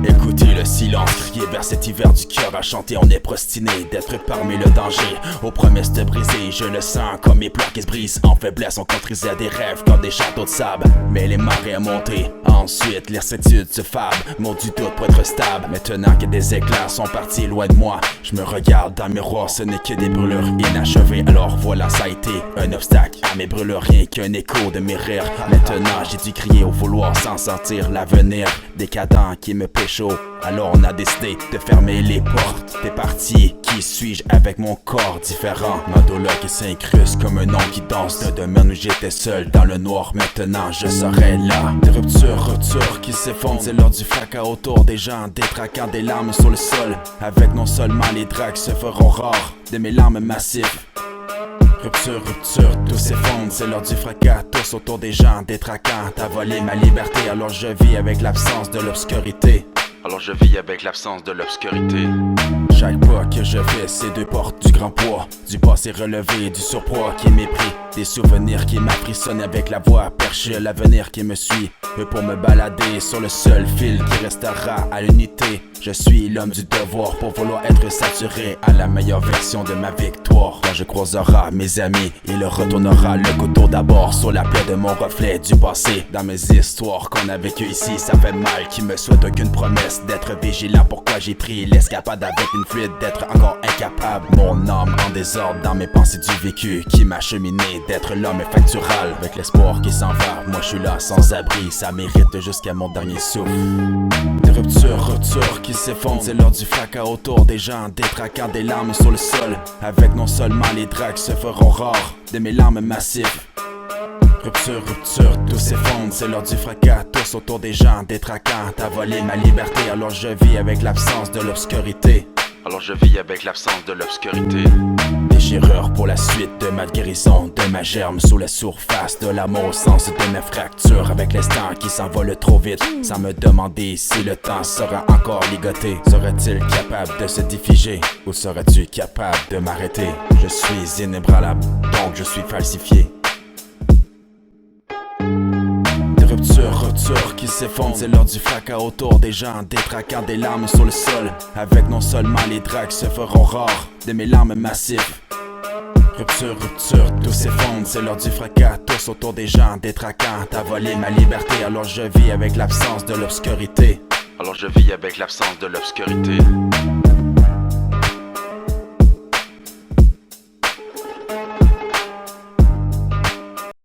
Écoutez le silence, crier vers cet hiver du cœur à chanter. On est prostiné d'être parmi le danger, aux promesses de briser. Je le sens comme mes pleurs qui se brisent en faiblesse. On construisait des rêves comme des châteaux de sable, mais les marées ont monté. Ensuite l'incertitude se fable, mot du doute pour être stable. Maintenant que des éclairs sont partis loin de moi, je me regarde dans le miroir, ce n'est que des brûlures inachevées. Alors voilà, ça a été un obstacle à mes brûlures, rien qu'un écho de mes rires. Maintenant j'ai dû crier au vouloir sans sentir l'avenir décadent qui me pécho. Alors on a décidé de fermer les portes. T'es parti, qui suis-je avec mon corps différent? Ma douleur qui s'incruste comme un nom qui danse. D'un domaine où j'étais seul dans le noir, maintenant je serai là. Des ruptures qui s'effondrent, c'est l'heure du fracas autour des gens, détraquant des larmes sur le sol. Avec non seulement les dracs se feront rares, de mes larmes massives. Rupture, tout s'effondre, c'est l'heure du fracas, tous autour des gens, détraquant. T'as volé ma liberté, alors je vis avec l'absence de l'obscurité. Chaque pas que je fais, c'est deux portes du grand poids, du passé relevé, du surpoids qui m'est pris, des souvenirs qui m'affrissonnent avec la voix perchée, l'avenir qui me suit. Pour me balader sur le seul fil qui restera à l'unité. Je suis l'homme du devoir pour vouloir être saturé à la meilleure version de ma victoire. Quand je croiserai mes amis, il retournera le couteau d'abord sur la plaie de mon reflet du passé. Dans mes histoires qu'on a vécues ici, ça fait mal, qui me souhaite aucune promesse d'être vigilant. Pourquoi j'ai pris l'escapade avec une fuite, d'être encore incapable. Mon âme en désordre dans mes pensées du vécu, qui m'a cheminé d'être l'homme factural. Avec l'espoir qui s'en va, moi je suis là sans abri, ça mérite jusqu'à mon dernier souffle. Des ruptures qui s'effondrent, c'est l'heure du fracas autour des gens, détraquant des larmes sur le sol. Avec non seulement les dracs se feront rares, de mes larmes massives. Rupture, tout s'effondre, c'est l'heure du fracas, tous autour des gens, détraquant. T'as volé ma liberté, alors je vis avec l'absence de l'obscurité. Déchireur pour la suite de ma guérison, de ma germe sous la surface de l'amour, au sens de mes fractures. Avec l'instant qui s'envole trop vite, sans me demander si le temps sera encore ligoté. Serait-il capable de se défiger, ou serais-tu capable de m'arrêter? Je suis inébranlable, donc je suis falsifié. Rupture qui s'effondrent, c'est l'heure du fracas autour des gens, détraquant des larmes sur le sol. Avec non seulement les dracs se feront rares, de mes larmes massives. Rupture, tout s'effondre, c'est l'heure du fracas, tous autour des gens, détraquant. T'as volé ma liberté, alors je vis avec l'absence de l'obscurité.